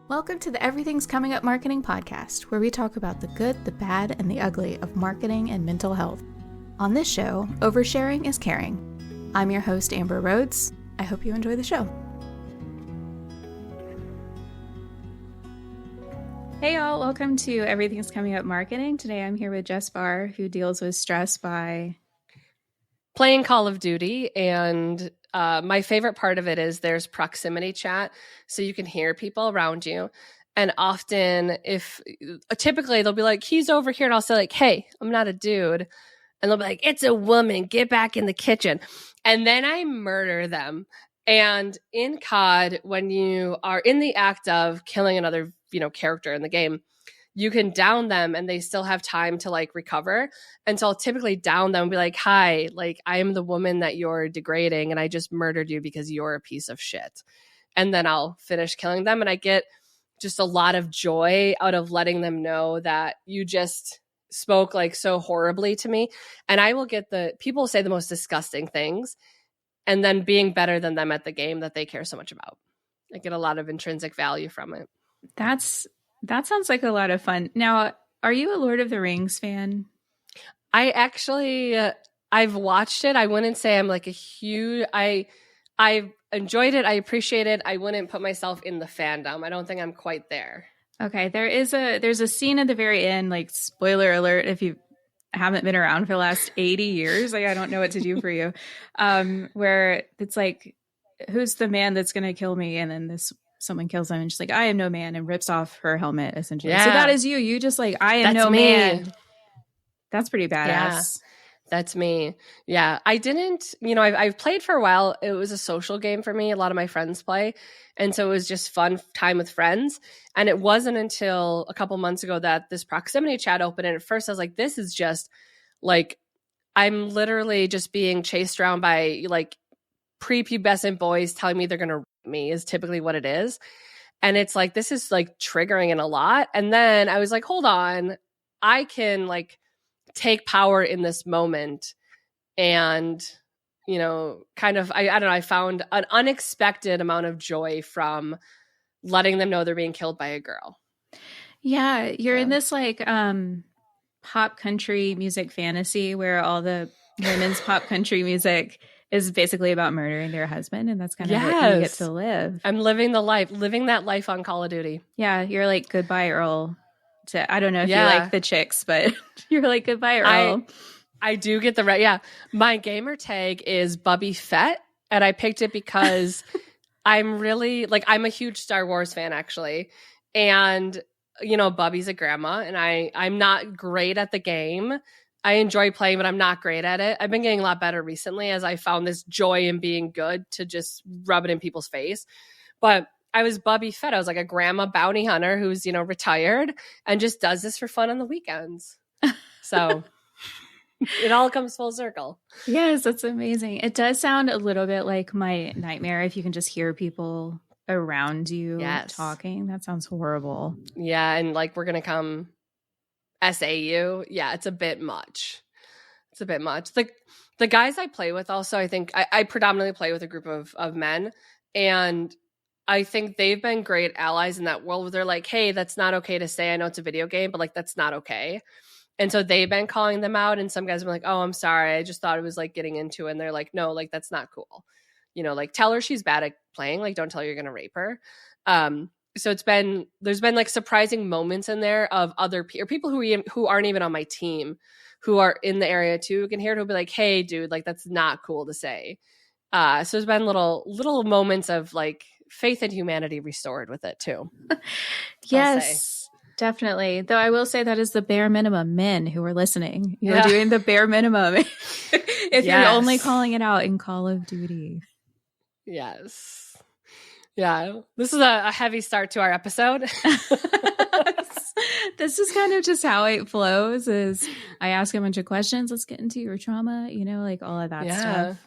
Welcome to the Everything's Coming Up Marketing Podcast, where we talk about the good, the bad, and the ugly of marketing and mental health. On this show, oversharing is caring. I'm your host, Amber Rhodes. I hope you enjoy the show. Hey y'all, welcome to Everything's Coming Up Marketing. Today I'm here with Jess Bahr, who deals with stress by playing Call of Duty, and my favorite part of it is there's proximity chat, so you can hear people around you. And often, typically they'll be like, he's over here, and I'll say like, hey, I'm not a dude. And they'll be like, it's a woman, get back in the kitchen. And then I murder them. And in COD, when you are in the act of killing another, character in the game, you can down them and they still have time to like recover. And so I'll typically down them and be like, hi, like I am the woman that you're degrading and I just murdered you because you're a piece of shit. And then I'll finish killing them. And I get just a lot of joy out of letting them know that you just spoke like so horribly to me. And I will get people say the most disgusting things and then being better than them at the game that they care so much about. I get a lot of intrinsic value from it. That sounds like a lot of fun. Now, are you a Lord of the Rings fan? I actually, I've watched it. I wouldn't say I'm like a huge, I enjoyed it. I appreciate it. I wouldn't put myself in the fandom. I don't think I'm quite there. Okay. There's a scene at the very end, like spoiler alert, if you haven't been around for the last 80 years, like I don't know what to do for you, where it's like, who's the man that's going to kill me? And then someone kills him and she's like, I am no man, and rips off her helmet essentially. Yeah. So that is you. You just like, I am no man. That's pretty badass. Yeah, that's me. Yeah. I didn't, I've played for a while. It was a social game for me. A lot of my friends play. And so it was just fun time with friends. And it wasn't until a couple months ago that this proximity chat opened. And at first I was like, this is just like, I'm literally just being chased around by like prepubescent boys telling me they're going to me is typically what it is. And it's like, this is like triggering in a lot. And then I was like, hold on, I can like take power in this moment. And, kind of, I don't know, I found an unexpected amount of joy from letting them know they're being killed by a girl. Yeah. You're in this like pop country music fantasy where all the women's pop country music is basically about murdering their husband, and that's kind of what you get to live. I'm living that life on Call of Duty. Yeah, you're like Goodbye Earl. I don't know if you like the chicks, but you're like Goodbye Earl. I do get the my gamer tag is Bubby Fett, and I picked it because I'm really like I'm a huge Star Wars fan actually, and Bubby's a grandma, and I'm not great at the game. I enjoy playing, but I'm not great at it. I've been getting a lot better recently as I found this joy in being good to just rub it in people's face. But I was Bubby Fett. I was like a grandma bounty hunter who's, retired and just does this for fun on the weekends. So it all comes full circle. Yes, that's amazing. It does sound a little bit like my nightmare if you can just hear people around you talking. That sounds horrible. Yeah, and like we're going to come SAU. Yeah, it's a bit much. The guys I play with also, I think I predominantly play with a group of men, and I think they've been great allies in that world where they're like, hey, that's not okay to say. I know it's a video game, but like that's not okay. And so they've been calling them out, and some guys have been like, oh, I'm sorry, I just thought it was like getting into it. And they're like, no, like that's not cool. Like tell her she's bad at playing, like don't tell her you're gonna rape her. So there's been like surprising moments in there of other people who aren't even on my team, who are in the area too, who can hear it, who'll be like, hey dude, like that's not cool to say. So there's been little moments of like faith in humanity restored with it too. Yes, definitely. Though I will say that is the bare minimum. Men who are listening, you're doing the bare minimum if you're only calling it out in Call of Duty. Yes. Yeah, this is a heavy start to our episode. This is kind of just how it flows is I ask a bunch of questions. Let's get into your trauma, like all of that stuff.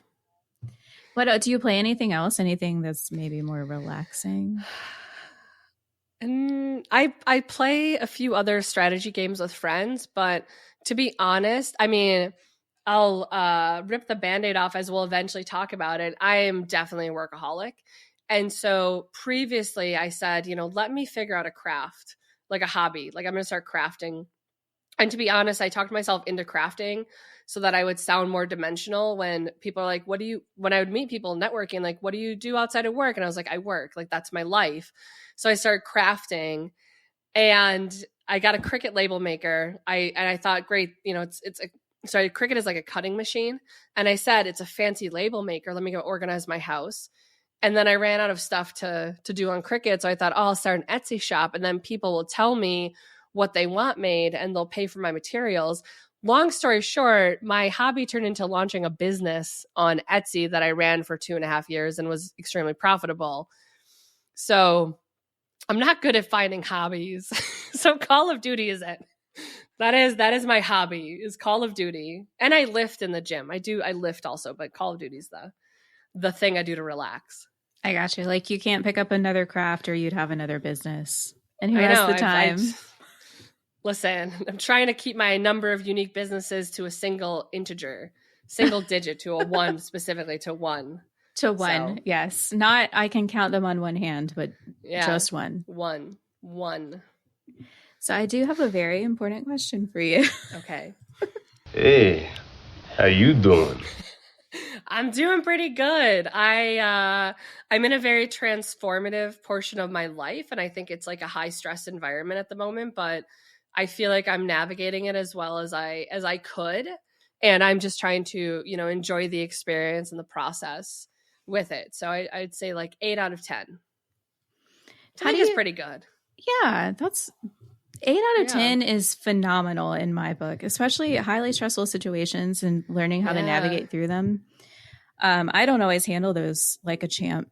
What do you play anything else? Anything that's maybe more relaxing? And I play a few other strategy games with friends, but to be honest, I mean, I'll rip the Band-Aid off as we'll eventually talk about it. I am definitely a workaholic. And so previously I said, let me figure out a craft, like a hobby. Like I'm going to start crafting. And to be honest, I talked myself into crafting so that I would sound more dimensional when people are like, when I would meet people networking, like, what do you do outside of work? And I was like, I work, like, that's my life. So I started crafting, and I got a Cricut label maker. I thought, great, sorry, Cricut is like a cutting machine. And I said, it's a fancy label maker. Let me go organize my house. And then I ran out of stuff to do on Cricut. So I thought, I'll start an Etsy shop, and then people will tell me what they want made and they'll pay for my materials. Long story short, my hobby turned into launching a business on Etsy that I ran for 2.5 years and was extremely profitable. So I'm not good at finding hobbies. So Call of Duty is it. That is my hobby, is Call of Duty. And I lift in the gym. I lift also, but Call of Duty is the thing I do to relax. I got you. Like, you can't pick up another craft or you'd have another business. And who I has know, the time? Listen, I'm trying to keep my number of unique businesses to a single digit, to a one, specifically to one. To one, so, yes. Not I can count them on one hand, but just one. One. So I do have a very important question for you. Okay. Hey, how you doing? I'm doing pretty good. I'm in a very transformative portion of my life, and I think it's like a high stress environment at the moment, but I feel like I'm navigating it as well as I could. And I'm just trying to, enjoy the experience and the process with it. So I'd say like 8 out of 10. I think it's pretty good. Yeah, that's 8 out of 10 is phenomenal in my book, especially highly stressful situations and learning how to navigate through them. I don't always handle those like a champ.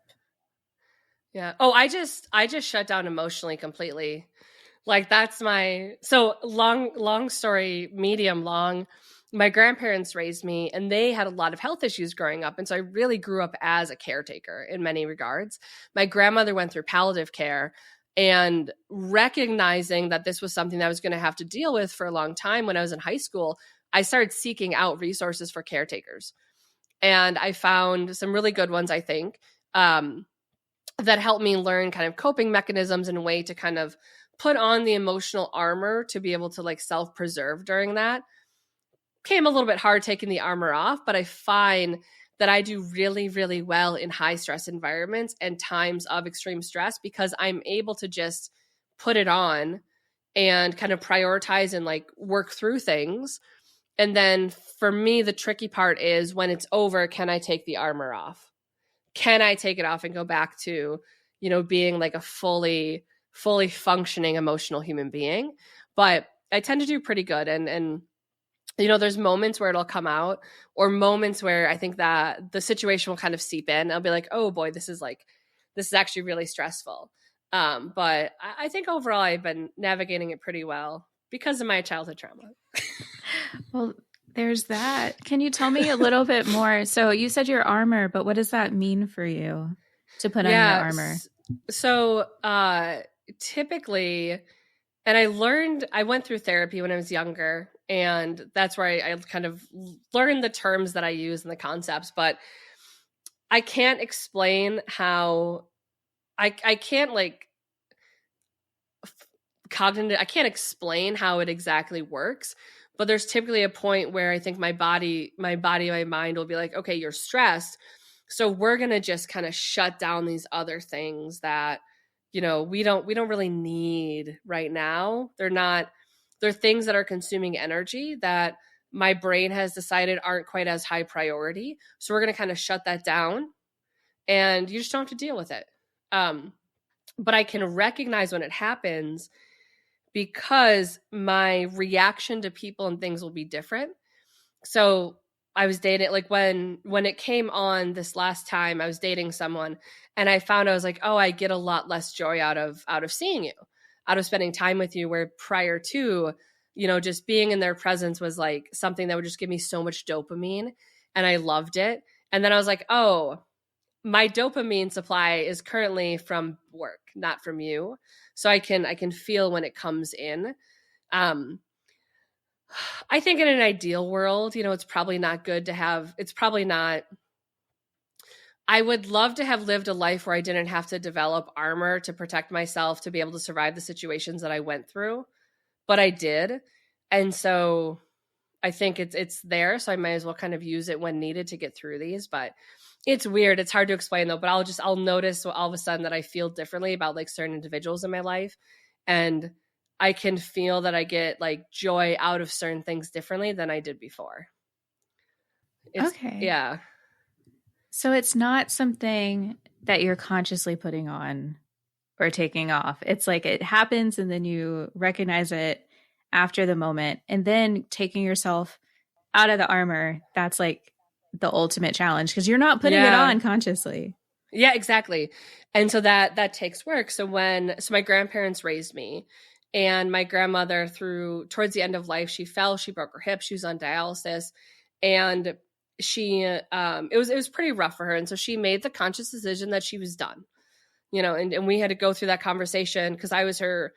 Yeah. Oh, I just shut down emotionally completely. Like that's so long story, medium long. My grandparents raised me and they had a lot of health issues growing up. And so I really grew up as a caretaker in many regards. My grandmother went through palliative care, and recognizing that this was something that I was going to have to deal with for a long time when I was in high school, I started seeking out resources for caretakers. And I found some really good ones, I think, that helped me learn kind of coping mechanisms and a way to kind of put on the emotional armor to be able to like self-preserve during that. Came a little bit hard taking the armor off, but I find that I do really, really well in high stress environments and times of extreme stress because I'm able to just put it on and kind of prioritize and like work through things. And then for me, the tricky part is when it's over, can I take the armor off? Can I take it off and go back to, being like a fully functioning emotional human being? But I tend to do pretty good. And there's moments where it'll come out, or moments where I think that the situation will kind of seep in. I'll be like, oh boy, this is actually really stressful. But I think overall I've been navigating it pretty well because of my childhood trauma. Well, there's that. Can you tell me a little bit more? So you said your armor, but what does that mean for you to put on your armor? So typically, and I went through therapy when I was younger, and that's where I kind of learned the terms that I use and the concepts, but I can't explain how I can't like cognitive, I can't explain how it exactly works, but there's typically a point where I think my mind will be like, okay, you're stressed. So we're going to just kind of shut down these other things that, we don't really need right now. They're things that are consuming energy that my brain has decided aren't quite as high priority. So we're going to kind of shut that down, and you just don't have to deal with it. But I can recognize when it happens because my reaction to people and things will be different. So I was dating, like when it came on this last time, I was dating someone, and I found I was like, oh, I get a lot less joy out of seeing you, out of spending time with you, where prior to, just being in their presence was like something that would just give me so much dopamine, and I loved it. And then I was like, oh, my dopamine supply is currently from work, not from you. So I can feel when it comes in. I think in an ideal world, it's probably not good to have, it's probably not I would love to have lived a life where I didn't have to develop armor to protect myself to be able to survive the situations that I went through, but I did. And so I think it's there, so I might as well kind of use it when needed to get through these. But it's weird. It's hard to explain though, but I'll notice all of a sudden that I feel differently about like certain individuals in my life. And I can feel that I get like joy out of certain things differently than I did before. Okay. Yeah. So it's not something that you're consciously putting on or taking off. It's like it happens and then you recognize it after the moment, and then taking yourself out of the armor. That's like the ultimate challenge because you're not putting it on consciously. Yeah, exactly. And so that takes work. So my grandparents raised me, and my grandmother towards the end of life, she fell, she broke her hip, she was on dialysis, and she it was pretty rough for her. And so she made the conscious decision that she was done. And we had to go through that conversation because I was her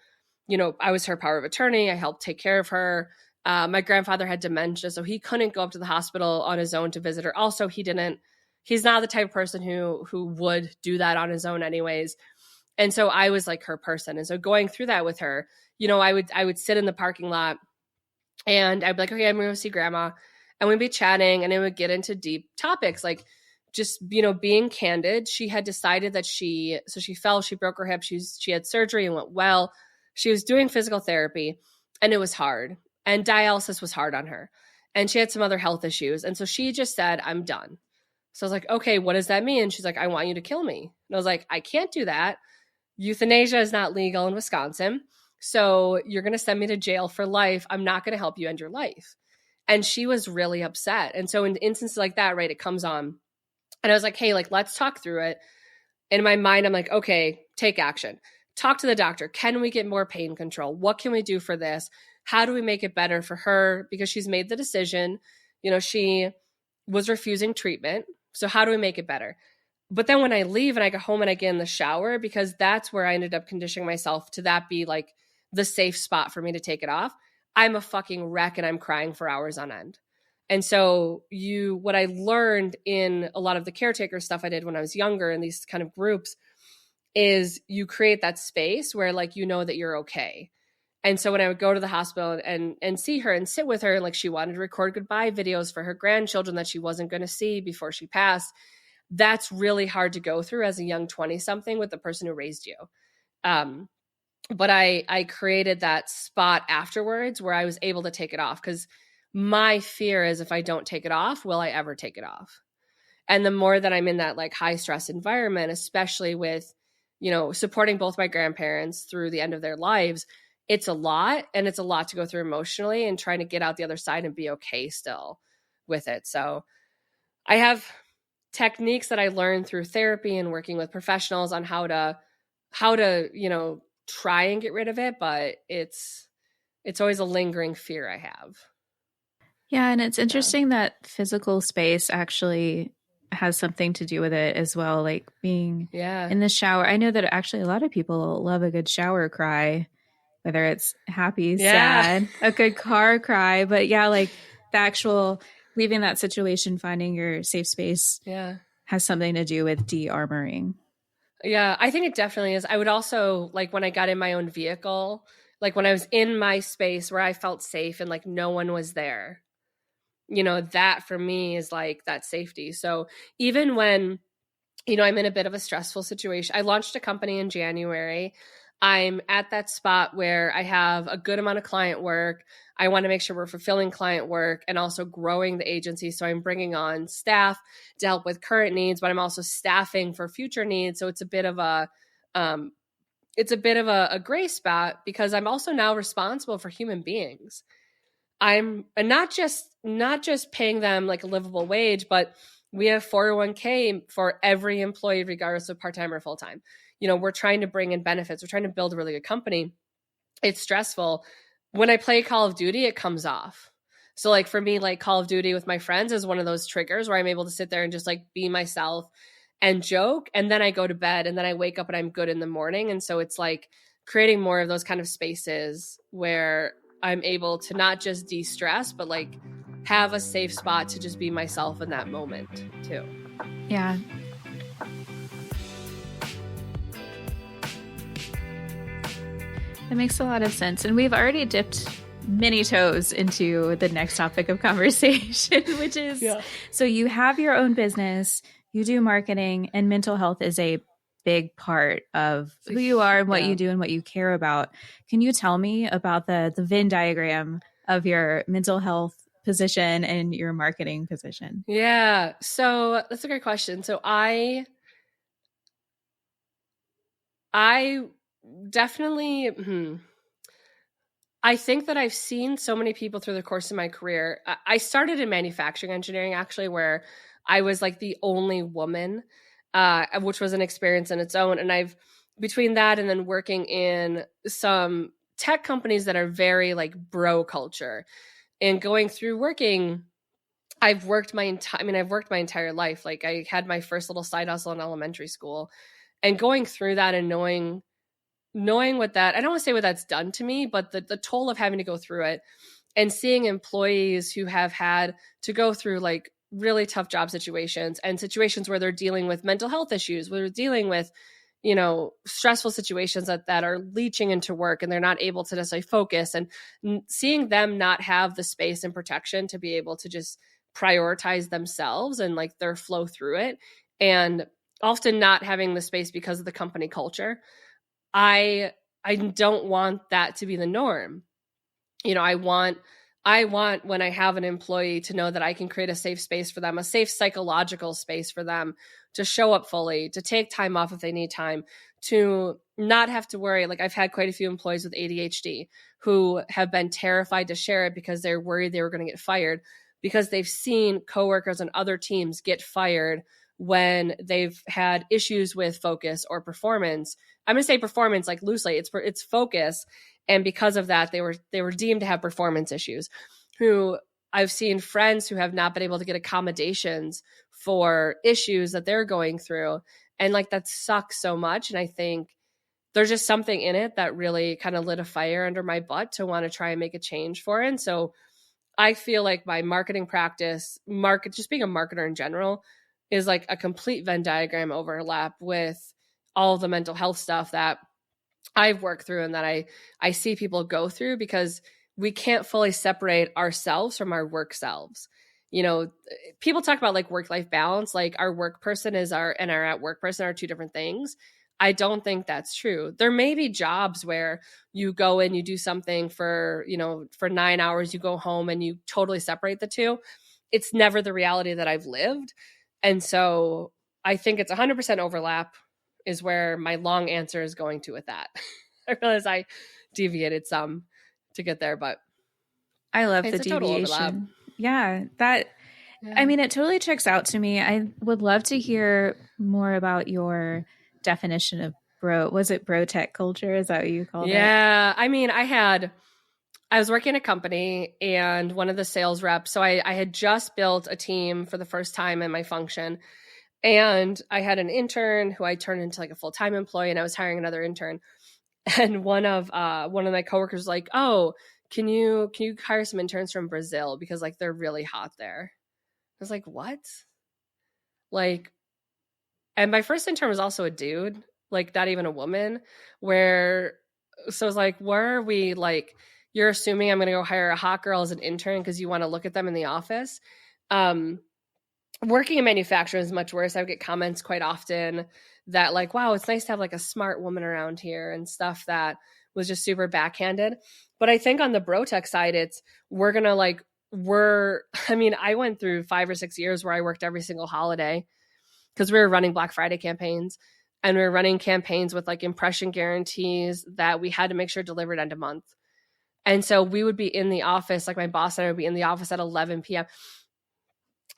power of attorney. I helped take care of her. My grandfather had dementia, so he couldn't go up to the hospital on his own to visit her. Also, he's not the type of person who would do that on his own anyways. And so I was like her person. And so going through that with her, I would sit in the parking lot and I'd be like, okay, I'm going to go see grandma. And we'd be chatting and it would get into deep topics like just, being candid. She had decided that she fell, she broke her hip. She had surgery and went well. She was doing physical therapy and it was hard. And dialysis was hard on her. And she had some other health issues. And so she just said, I'm done. So I was like, okay, what does that mean? She's like, I want you to kill me. And I was like, I can't do that. Euthanasia is not legal in Wisconsin. So you're going to send me to jail for life. I'm not going to help you end your life. And she was really upset. And so in instances like that, right, it comes on. And I was like, hey, like, let's talk through it. In my mind, I'm like, okay, take action. Talk to the doctor. Can we get more pain control? What can we do for this? How do we make it better for her? Because she's made the decision. She was refusing treatment. So how do we make it better? But then when I leave and I go home and I get in the shower, because that's where I ended up conditioning myself to that be like the safe spot for me to take it off, I'm a fucking wreck and I'm crying for hours on end. And so what I learned in a lot of the caretaker stuff I did when I was younger in these kind of groups is you create that space where like, that you're okay. And so when I would go to the hospital and see her and sit with her, like she wanted to record goodbye videos for her grandchildren that she wasn't going to see before she passed. That's really hard to go through as a young 20-something with the person who raised you. But I created that spot afterwards where I was able to take it off because my fear is if I don't take it off, will I ever take it off? And the more that I'm in that like high stress environment, especially with, supporting both my grandparents through the end of their lives, it's a lot, and it's a lot to go through emotionally and trying to get out the other side and be okay still with it. So I have techniques that I learned through therapy and working with professionals on how to, try and get rid of it. But it's always a lingering fear I have. Yeah. And it's interesting that physical space actually has something to do with it as well. Like being in the shower. I know that actually a lot of people love a good shower cry, whether it's happy, sad, a good car cry. But yeah, like the actual leaving that situation, finding your safe space has something to do with de-armoring. Yeah, I think it definitely is. I would also, like when I got in my own vehicle, like when I was in my space where I felt safe and like no one was there, that for me is like that safety. So even when, I'm in a bit of a stressful situation, I launched a company in January. I'm at that spot where I have a good amount of client work. I want to make sure we're fulfilling client work and also growing the agency. So I'm bringing on staff to help with current needs, but I'm also staffing for future needs. So it's a bit of a gray spot because I'm also now responsible for human beings. I'm not just paying them like a livable wage, but we have 401k for every employee, regardless of part-time or full-time. We're trying to bring in benefits. We're trying to build a really good company. It's stressful. When I play Call of Duty, it comes off. So like for me, like Call of Duty with my friends is one of those triggers where I'm able to sit there and just like be myself and joke. And then I go to bed and then I wake up and I'm good in the morning. And so it's like creating more of those kind of spaces where I'm able to not just de-stress, but like have a safe spot to just be myself in that moment too. Yeah. That makes a lot of sense. And we've already dipped many toes into the next topic of conversation, which is so you have your own business, you do marketing, and mental health is a big part of who you are and what you do and what you care about. Can you tell me about the Venn diagram of your mental health position and your marketing position? Yeah. So that's a great question. So I definitely, I think that I've seen so many people through the course of my career. I started in manufacturing engineering, actually, where I was like the only woman, which was an experience in its own. And I've, between that and then working in some tech companies that are very like bro culture, and going through working, I've worked my entire life. Like I had my first little side hustle in elementary school, and going through that and knowing what that, I don't want to say what that's done to me, but the toll of having to go through it and seeing employees who have had to go through like really tough job situations and situations where they're dealing with mental health issues, where they're dealing with, stressful situations that are leaching into work and they're not able to necessarily focus, and seeing them not have the space and protection to be able to just prioritize themselves and like their flow through it, and often not having the space because of the company culture. I don't want that to be the norm. I want when I have an employee to know that I can create a safe space for them, a safe psychological space for them to show up fully, to take time off if they need time, to not have to worry. Like I've had quite a few employees with ADHD who have been terrified to share it because they're worried they were going to get fired, because they've seen coworkers on other teams get fired when they've had issues with focus or performance. I'm going to say performance like loosely. It's focus. And because of that, they were deemed to have performance issues. Who I've seen friends who have not been able to get accommodations for issues that they're going through. And like that sucks so much. And I think there's just something in it that really kind of lit a fire under my butt to want to try and make a change for it. And so I feel like my marketing practice, just being a marketer in general, is like a complete Venn diagram overlap with all the mental health stuff that I've worked through and that I see people go through, because we can't fully separate ourselves from our work selves. People talk about like work-life balance, like our work person and our at work person are two different things. I don't think that's true. There may be jobs where you go in, you do something for 9 hours, you go home and you totally separate the two. It's never the reality that I've lived. And so I think it's 100% overlap is where my long answer is going to with that. I realize I deviated some to get there, but I love the deviation. Yeah, I mean, it totally checks out to me. I would love to hear more about your definition of bro. Was it bro tech culture? Is that what you called it? Yeah. I mean, I was working in a company, and one of the sales reps, so I had just built a team for the first time in my function. And I had an intern who I turned into like a full-time employee, and I was hiring another intern. And one of my coworkers was like, "Oh, can you hire some interns from Brazil, because like they're really hot there?" I was like, "What?" Like, and my first intern was also a dude, like not even a woman. So I was like, "Where are we? Like, you're assuming I'm going to go hire a hot girl as an intern because you want to look at them in the office?" Working in manufacturing is much worse. I would get comments quite often that like, "Wow, it's nice to have like a smart woman around here," and stuff that was just super backhanded. But I think on the bro tech side, I went through 5 or 6 years where I worked every single holiday because we were running Black Friday campaigns, and we were running campaigns with like impression guarantees that we had to make sure delivered end of month. And so we would be in the office, like my boss and I would be in the office at 11 p.m.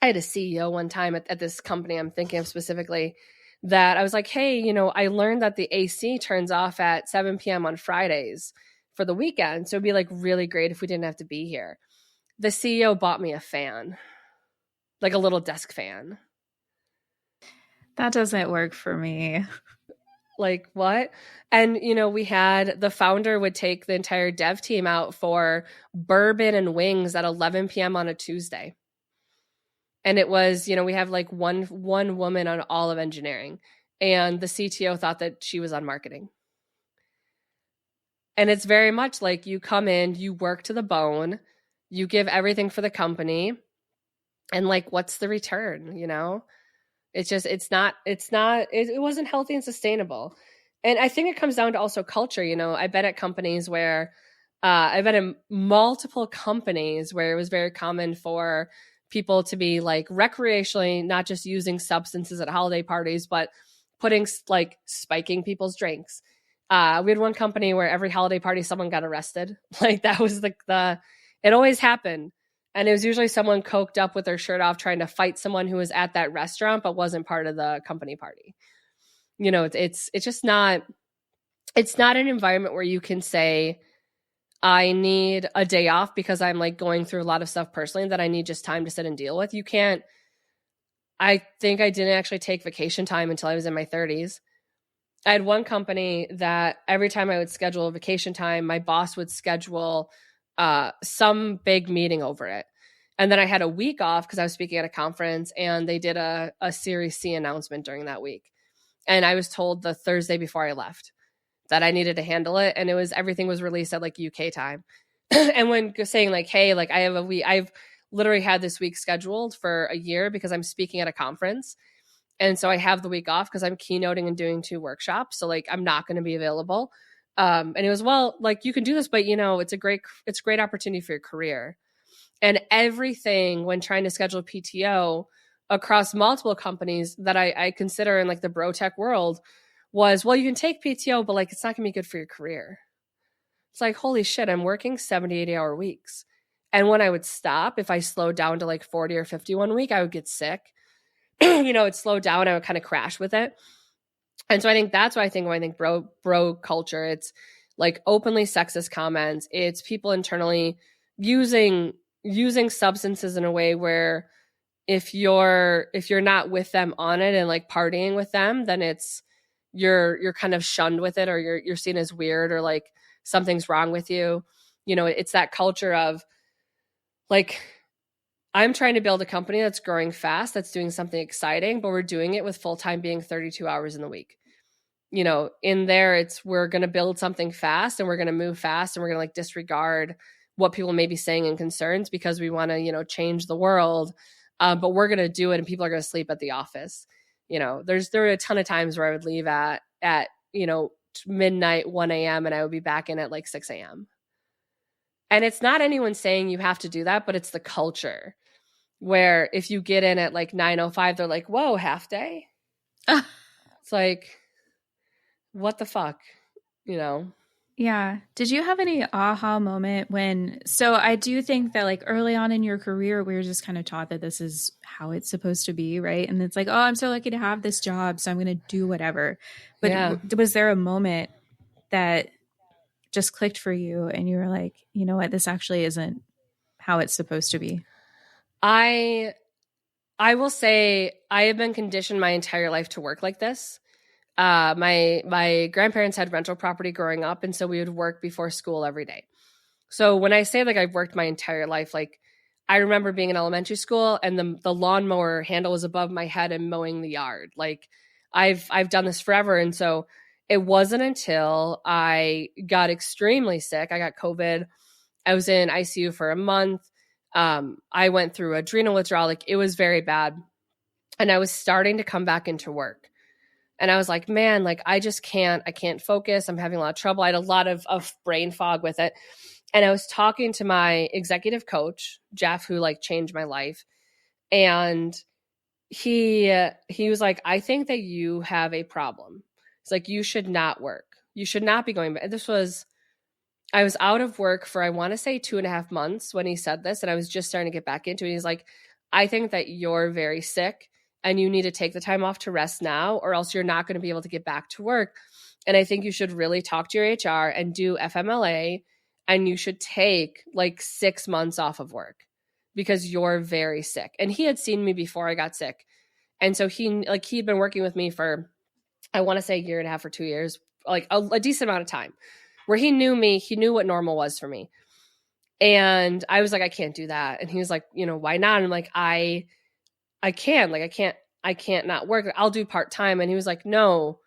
I had a CEO one time at this company I'm thinking of specifically, that I was like, "Hey, I learned that the AC turns off at 7 p.m. on Fridays for the weekend. So it'd be like really great if we didn't have to be here." The CEO bought me a fan, like a little desk fan. That doesn't work for me. Like what? And, the founder would take the entire dev team out for bourbon and wings at 11 p.m. on a Tuesday. And it was, we have like one woman on all of engineering, and the CTO thought that she was on marketing. And it's very much like you come in, you work to the bone, you give everything for the company, and like, what's the return? It wasn't healthy and sustainable. And I think it comes down to also culture. I've been at companies where I've been in multiple companies where it was very common for people to be like recreationally, not just using substances at holiday parties, but putting like spiking people's drinks. We had one company where every holiday party someone got arrested. Like that was it always happened. And it was usually someone coked up with their shirt off trying to fight someone who was at that restaurant but wasn't part of the company party. It's just not, it's not an environment where you can say, I need a day off because I'm like going through a lot of stuff personally that I need just time to sit and deal with. You can't. I think I didn't actually take vacation time until I was in my 30s. I had one company that every time I would schedule a vacation time, my boss would schedule some big meeting over it. And then I had a week off because I was speaking at a conference, and they did a Series C announcement during that week. And I was told the Thursday before I left that I needed to handle it. And everything was released at like UK time. And when saying like, hey, like I have a week, I've literally had this week scheduled for a year because I'm speaking at a conference. And so I have the week off because I'm keynoting and doing 2 workshops. So like, I'm not going to be available. And it was, well, like you can do this, but it's a great opportunity for your career. And everything when trying to schedule PTO across multiple companies that I consider in like the bro tech world was, well, you can take PTO, but like, it's not gonna be good for your career. It's like, holy shit, I'm working 70, 80-hour weeks. And when I would stop, if I slowed down to like 40 or 51 week, I would get sick. It slowed down. I would kind of crash with it. And so I think that's why I think bro culture, it's like openly sexist comments. It's people internally using substances in a way where if you're not with them on it and like partying with them, then it's you're kind of shunned with it, or you're seen as weird, or like something's wrong with you. It's that culture of like, I'm trying to build a company that's growing fast, that's doing something exciting, but we're doing it with full-time being 32 hours in the week. In there, we're going to build something fast and we're going to move fast and we're going to like disregard what people may be saying and concerns because we want to, change the world. But we're going to do it and people are going to sleep at the office. There are a ton of times where I would leave at midnight, 1 a.m. and I would be back in at like 6 a.m. And it's not anyone saying you have to do that, but it's the culture where if you get in at like 9:05, they're like, whoa, half day. It's like, what the fuck, Yeah. Did you have any aha moment so I do think that like early on in your career, we were just kind of taught that this is how it's supposed to be, right? And it's like, oh, I'm so lucky to have this job, so I'm going to do whatever. But yeah. Was there a moment that just clicked for you and you were like, you know what, this actually isn't how it's supposed to be? I will say I have been conditioned my entire life to work like this. My grandparents had rental property growing up, and so we would work before school every day. So when I say like I've worked my entire life, like I remember being in elementary school and the lawnmower handle was above my head and mowing the yard. Like I've done this forever. And so it wasn't until I got extremely sick. I got COVID. I was in ICU for a month. I went through adrenal withdrawal. Like it was very bad. And I was starting to come back into work. And I was like, man, like I can't focus. I'm having a lot of trouble. I had a lot of brain fog with it. And I was talking to my executive coach, Jeff, who like changed my life. And he was like, I think that you have a problem. It's like, you should not work. You should not be going back. I was out of work for, I want to say 2.5 months when he said this. And I was just starting to get back into it. He's like, I think that you're very sick and you need to take the time off to rest now, or else you're not going to be able to get back to work. And I think you should really talk to your HR and do FMLA, and you should take like 6 months off of work because you're very sick. And he had seen me before I got sick. And so he'd been working with me for, I want to say 1.5 years or 2 years, like a decent amount of time, where he knew me, he knew what normal was for me. And I was like, I can't do that. And he was like, why not? And I'm like, I can't not work. I'll do part-time. And he was like, no,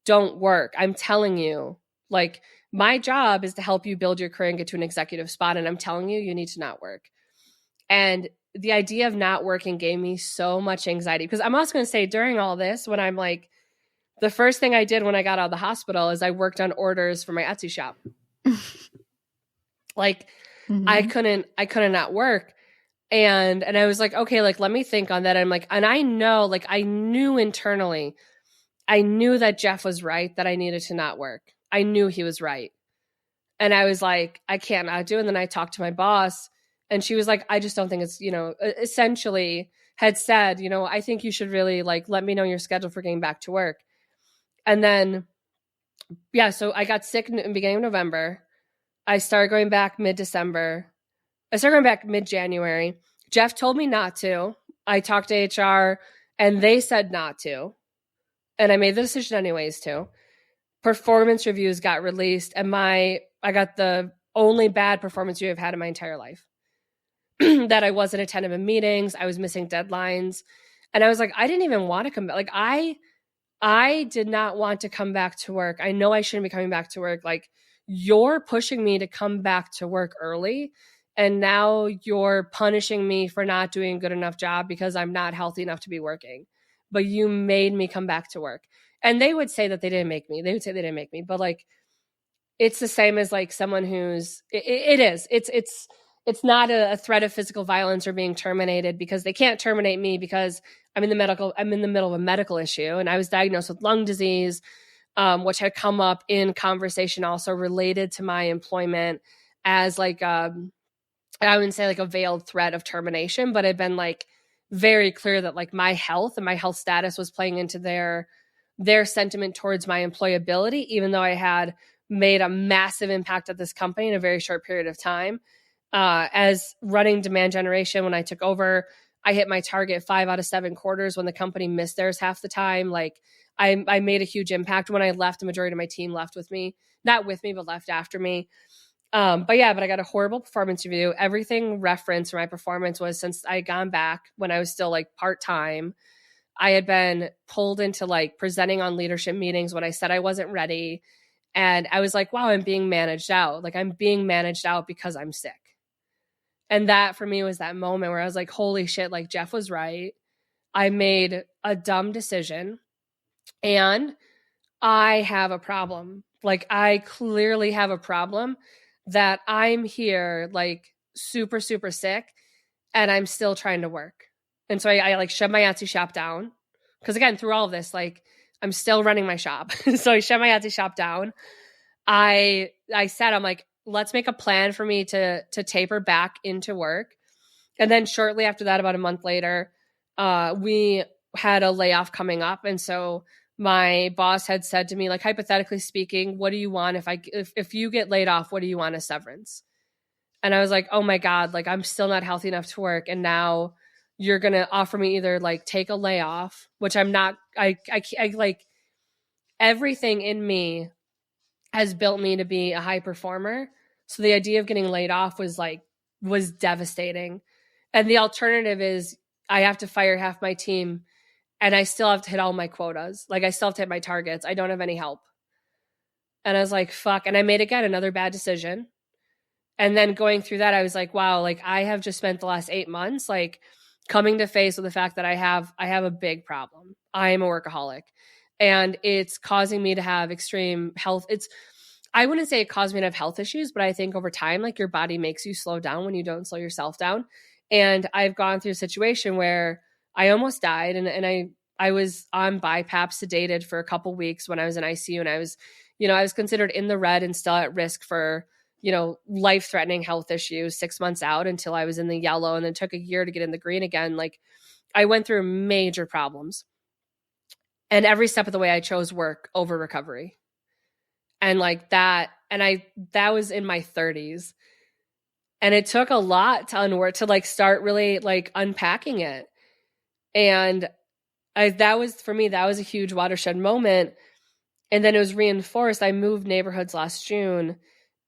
don't work. I'm telling you, Like, my job is to help you build your career and get to an executive spot. And I'm telling you, you need to not work. And the idea of not working gave me so much anxiety, because I'm also going to say during all this, when I'm like, the first thing I did when I got out of the hospital is I worked on orders for my Etsy shop. Like, I couldn't not work. And I was like, okay, like, let me think on that. I'm like, and I know, like, I knew internally, I knew that Jeff was right, that I needed to not work. I knew he was right. And I was like, I can't not do it. And then I talked to my boss, and she was like, I just don't think it's, essentially had said, I think you should really, like, let me know your schedule for getting back to work. And then, yeah, so I got sick in the beginning of November. I started going back mid-December. I started going back mid-January. Jeff told me not to. I talked to HR, and they said not to. And I made the decision anyways to. Performance reviews got released, and I got the only bad performance review I've had in my entire life. That I wasn't attentive in meetings. I was missing deadlines. And I was like, I didn't even want to come back. Like, I did not want to come back to work. I know I shouldn't be coming back to work. Like, you're pushing me to come back to work early, and now you're punishing me for not doing a good enough job because I'm not healthy enough to be working. But you made me come back to work. And they would say that they didn't make me. They would say they didn't make me. But, like, it's the same as, like, someone who's it's not a threat of physical violence or being terminated, because they can't terminate me because I'm in the middle of a medical issue, and I was diagnosed with lung disease, which had come up in conversation also related to my employment as, like, I wouldn't say like a veiled threat of termination, but it had been, like, very clear that, like, my health and my health status was playing into their sentiment towards my employability, even though I had made a massive impact at this company in a very short period of time. As running demand generation, when I took over, I hit my target 5 out of 7 quarters when the company missed theirs half the time. Like, I made a huge impact. When I left, the majority of my team left with me, not with me, but left after me. But I got a horrible performance review. Everything referenced for my performance was, since I had gone back when I was still, like, part-time, I had been pulled into, like, presenting on leadership meetings when I said I wasn't ready. And I was like, wow, I'm being managed out. Like, I'm being managed out because I'm sick. And that for me was that moment where I was like, holy shit, like, Jeff was right. I made a dumb decision, and I have a problem. Like, I clearly have a problem that I'm here, like, super, super sick, and I'm still trying to work. And so I like shut my Etsy shop down, because, again, through all of this, like, I'm still running my shop. So I shut my Etsy shop down. I said, I'm like, let's make a plan for me to taper back into work. And then shortly after that, about a month later, we had a layoff coming up. And so my boss had said to me, like, hypothetically speaking, what do you want if you get laid off, what do you want as severance? And I was like, oh my God, like, I'm still not healthy enough to work. And now you're going to offer me either, like, take a layoff, which I'm not, I like, everything in me has built me to be a high performer. So the idea of getting laid off was devastating. And the alternative is I have to fire half my team, and I still have to hit all my quotas. Like, I still have to hit my targets. I don't have any help. And I was like, fuck. And I made, again, another bad decision. And then going through that, I was like, wow, like, I have just spent the last 8 months, like, coming to face with the fact that I have a big problem. I am a workaholic, and it's causing me to have extreme health. I wouldn't say it caused me to have health issues, but I think over time, like, your body makes you slow down when you don't slow yourself down. And I've gone through a situation where I almost died, and I was on BiPAP, sedated for a couple weeks when I was in ICU, and I was considered in the red and still at risk for, life-threatening health issues 6 months out, until I was in the yellow, and then took a year to get in the green again. Like, I went through major problems, and every step of the way I chose work over recovery. And like that, that was in my 30s. And it took a lot to like start really like unpacking it. And that was a huge watershed moment. And then it was reinforced. I moved neighborhoods last June,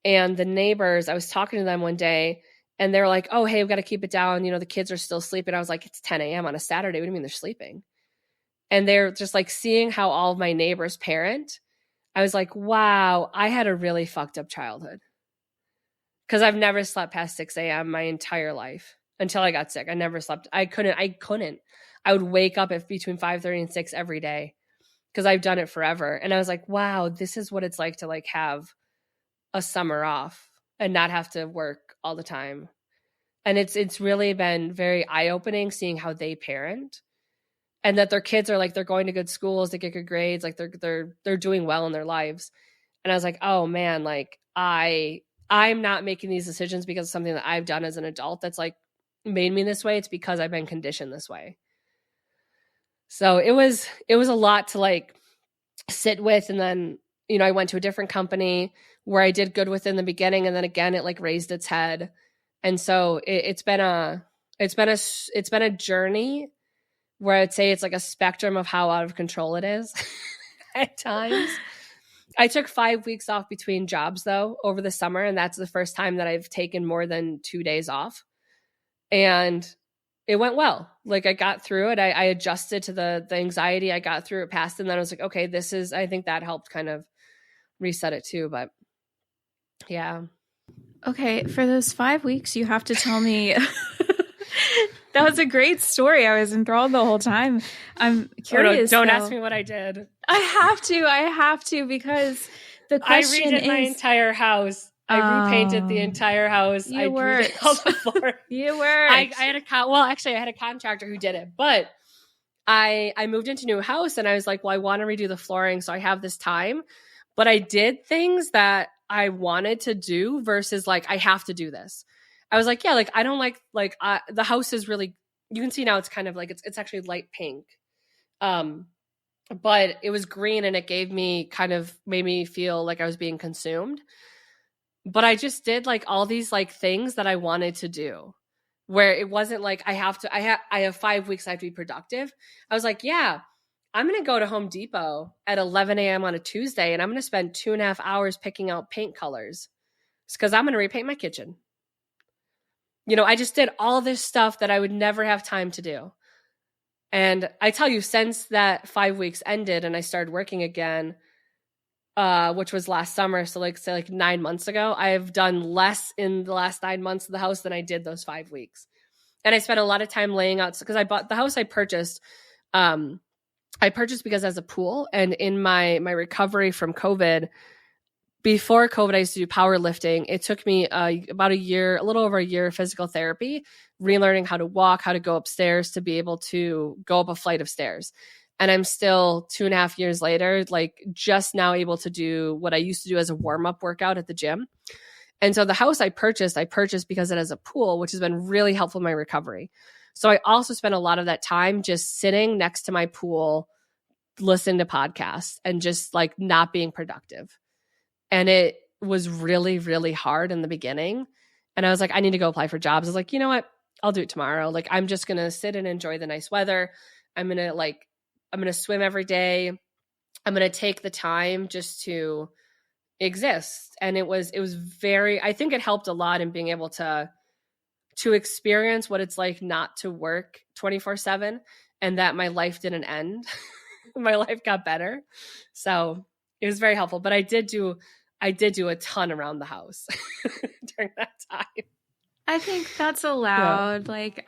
and the neighbors, I was talking to them one day, and they're like, oh, hey, we've got to keep it down. The kids are still sleeping. I was like, it's 10 a.m. on a Saturday. What do you mean they're sleeping? And they're just like seeing how all of my neighbors parent. I was like, wow, I had a really fucked up childhood. Because I've never slept past 6 a.m. my entire life until I got sick. I never slept. I couldn't. I would wake up at between 5:30 and 6 every day because I've done it forever. And I was like, wow, this is what it's like to like have a summer off and not have to work all the time. And it's really been very eye-opening seeing how they parent and that their kids are like, they're going to good schools, they get good grades, like they're doing well in their lives. And I was like, oh man, like I'm not making these decisions because of something that I've done as an adult that's like made me this way. It's because I've been conditioned this way. So it was a lot to like sit with. And then, you know, I went to a different company where I did good within the beginning. And then again, it like raised its head. And so it's been a journey where I'd say it's like a spectrum of how out of control it is at times. I took 5 weeks off between jobs though over the summer. And that's the first time that I've taken more than 2 days off. And it went well. Like I got through it. I adjusted to the anxiety. I got through it past. And then I was like, okay, I think that helped kind of reset it too. But yeah. Okay. For those 5 weeks, you have to tell me. That was a great story. I was enthralled the whole time. I'm curious. Don't ask me what I did. I have to because the question I redid my entire house. I repainted the entire house. I redid all the floor. You were. I had I had a contractor who did it, but I moved into a new house and I was like, well, I want to redo the flooring, so I have this time. But I did things that I wanted to do versus like I have to do this. I was like, yeah, like I don't like the house is really, you can see now it's kind of like it's actually light pink. But it was green and it made me feel like I was being consumed. But I just did like all these like things that I wanted to do where it wasn't like I have 5 weeks, I have to be productive. I was like, yeah, I'm going to go to Home Depot at 11 a.m. on a Tuesday and I'm going to spend 2.5 hours picking out paint colors because I'm going to repaint my kitchen. You know, I just did all this stuff that I would never have time to do. And I tell you, since that 5 weeks ended and I started working again, which was last summer, so like say like 9 months ago, I've done less in the last 9 months of the house than I did those 5 weeks. And I spent a lot of time laying out because I bought the house I purchased because it has a pool. And in my recovery from COVID, before COVID, I used to do powerlifting. It took me about a year, a little over a year of physical therapy, relearning how to walk, how to go upstairs to be able to go up a flight of stairs. And I'm still 2.5 years later, like just now able to do what I used to do as a warm-up workout at the gym. And so the house I purchased because it has a pool, which has been really helpful in my recovery. So I also spent a lot of that time just sitting next to my pool, listening to podcasts and just like not being productive. And it was really, really hard in the beginning. And I was like, I need to go apply for jobs. I was like, you know what? I'll do it tomorrow. Like, I'm just going to sit and enjoy the nice weather. I'm going to swim every day. I'm going to take the time just to exist. And it was I think it helped a lot in being able to experience what it's like not to work 24/7 and that my life didn't end. My life got better. So it was very helpful, but I did do a ton around the house during that time. I think that's allowed. Yeah. Like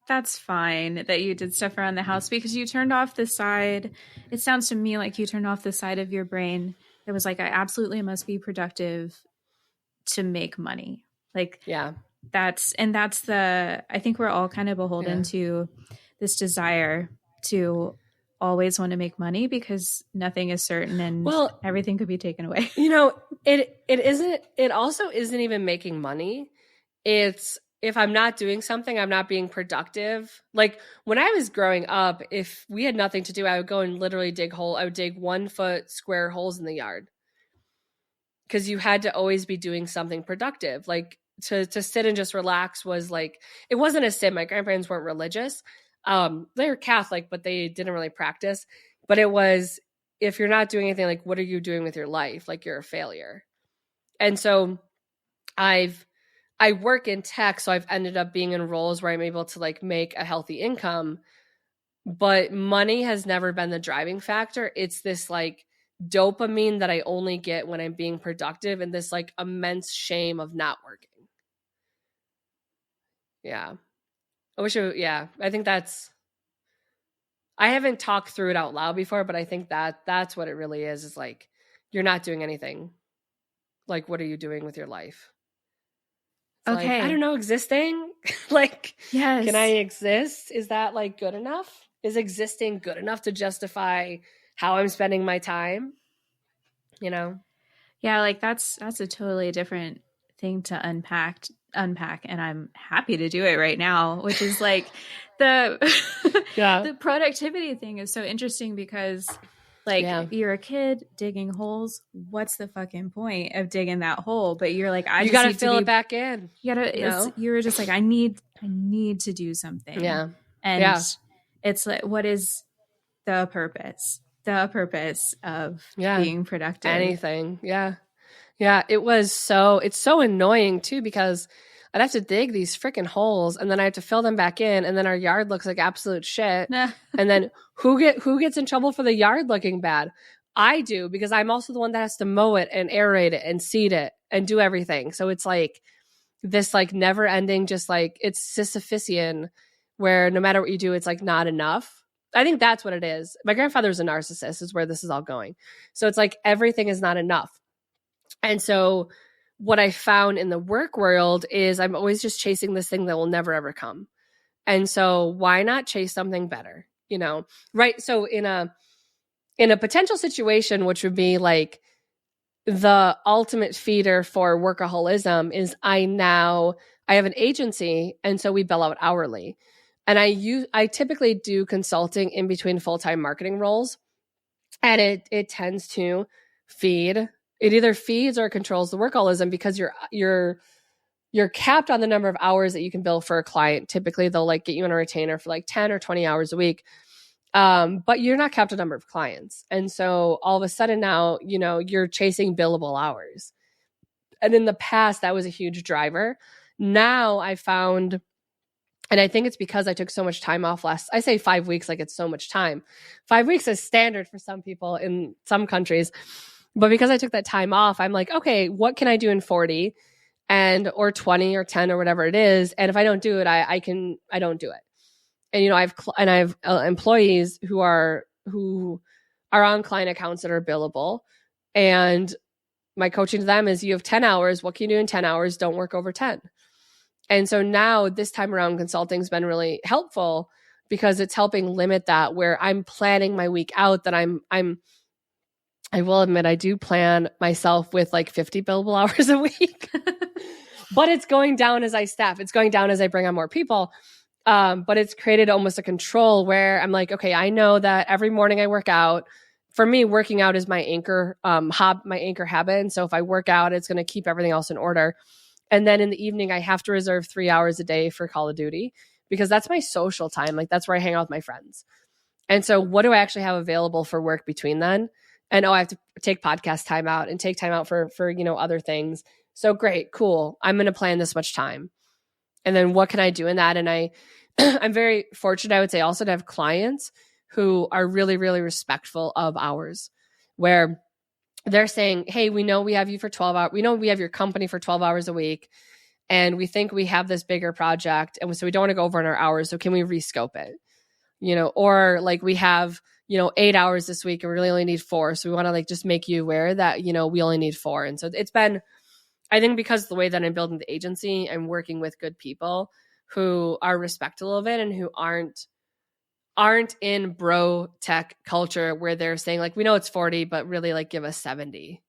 that's fine that you did stuff around the house because you turned off the side. It sounds to me like you turned off the side of your brain that was like, I absolutely must be productive to make money. Like, yeah, I think we're all kind of beholden to this desire to always want to make money because nothing is certain and everything could be taken away. You know, it also isn't even making money. It's if I'm not doing something, I'm not being productive. Like when I was growing up, if we had nothing to do, I would go and literally I would dig 1 foot square holes in the yard. Because you had to always be doing something productive. Like to sit and just relax was like, it wasn't a sin. My grandparents weren't religious. They were Catholic, but they didn't really practice. But it was, if you're not doing anything, like, what are you doing with your life? Like you're a failure. And so I work in tech, so I've ended up being in roles where I'm able to like make a healthy income, but money has never been the driving factor. It's this like dopamine that I only get when I'm being productive, and this like immense shame of not working. Yeah. I think I haven't talked through it out loud before, but I think that's what it really is like, you're not doing anything. Like, what are you doing with your life? It's Okay. like, I don't know, existing? Like, Yes. can I exist? Is that like good enough? Is existing good enough to justify how I'm spending my time? You know? Yeah, like that's a totally different thing to unpack, and I'm happy to do it right now, which is like the Yeah. the productivity thing is so interesting because like you're a kid digging holes. What's the fucking point of digging that hole? But you're like, I you just gotta need fill to be, it back in. You gotta. You're just like, I need to do something. Yeah. And it's like, what is the purpose? The purpose of being productive? Anything. Yeah. Yeah. It's so annoying too, because I'd have to dig these freaking holes and then I have to fill them back in, and then our yard looks like absolute shit. And then who gets in trouble for the yard looking bad? I do, because I'm also the one that has to mow it and aerate it and seed it and do everything. So it's like this like never ending, just like it's Sisyphusian, where no matter what you do, it's like not enough. I think that's what it is. My grandfather's a narcissist, is where this is all going. So it's like everything is not enough. And so what I found in the work world is I'm always just chasing this thing that will never, ever come. And so why not chase something better? You know, right? So in a potential situation, which would be like the ultimate feeder for workaholism, is I have an agency, and so we bill out hourly. And I typically do consulting in between full-time marketing roles. And it tends to feed. It either feeds or controls the workaholism, because you're capped on the number of hours that you can bill for a client. Typically, they'll like get you on a retainer for like 10 or 20 hours a week. But you're not capped on number of clients. And so all of a sudden now, you're chasing billable hours. And in the past, that was a huge driver. Now I found, and I think it's because I took so much time off I say 5 weeks, like it's so much time. 5 weeks is standard for some people in some countries. But because I took that time off, I'm like, okay, what can I do in 40 or 20 or 10 or whatever it is? And if I don't do it, I don't do it. And, I have employees who are on client accounts that are billable. And my coaching to them is, you have 10 hours. What can you do in 10 hours? Don't work over 10. And so now this time around, consulting has been really helpful, because it's helping limit that, where I'm planning my week out, that I will admit, I do plan myself with like 50 billable hours a week, but it's going down as I staff. It's going down as I bring on more people. But it's created almost a control where I'm like, okay, I know that every morning I work out. For me, working out is my anchor, my anchor habit. And so if I work out, it's going to keep everything else in order. And then in the evening, I have to reserve 3 hours a day for Call of Duty, because that's my social time. Like, that's where I hang out with my friends. And so what do I actually have available for work between then? And I have to take podcast time out and take time out for other things. So great, cool. I'm going to plan this much time. And then what can I do in that? And I'm very fortunate, I would say, also to have clients who are really, really respectful of hours, where they're saying, hey, we know we have you for 12 hours. We know we have your company for 12 hours a week. And we think we have this bigger project. And so we don't want to go over on our hours. So can we rescope it? Or like we have, 8 hours this week and we really only need 4. So we want to like just make you aware that, we only need 4. And so it's been, I think, because the way that I'm building the agency, I'm working with good people who are respectful of it and who aren't in bro tech culture, where they're saying like, we know it's 40, but really like give us 70.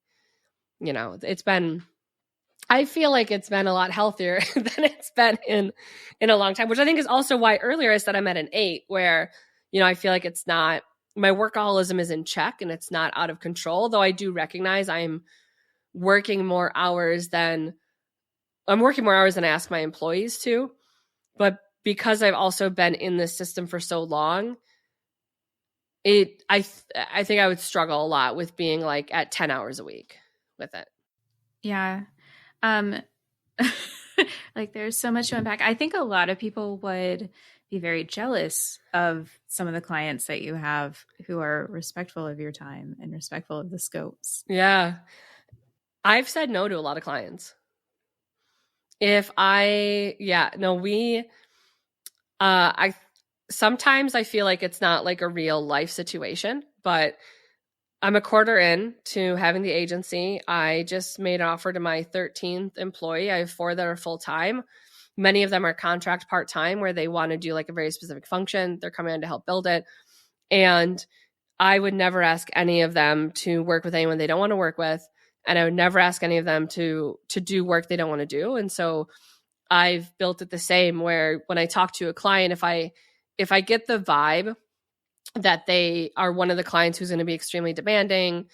I feel like it's been a lot healthier than it's been in a long time, which I think is also why earlier I said I'm at an 8, where, I feel like it's not, my workaholism is in check and it's not out of control. Though I do recognize I'm working more hours than I ask my employees to. But because I've also been in this system for so long, I think I would struggle a lot with being like at 10 hours a week with it. Yeah. Like there's so much to unpack. I think a lot of people would be very jealous of some of the clients that you have who are respectful of your time and respectful of the scopes. Yeah. I've said no to a lot of clients. I sometimes I feel like it's not like a real life situation, but I'm a quarter in to having the agency. I just made an offer to my 13th employee. I have 4 that are full time. Many of them are contract part time where they want to do like a very specific function. They're coming in to help build it. And I would never ask any of them to work with anyone they don't want to work with. And I would never ask any of them to do work they don't want to do. And so I've built it the same where when I talk to a client, if I get the vibe that they are one of the clients who's going to be extremely demanding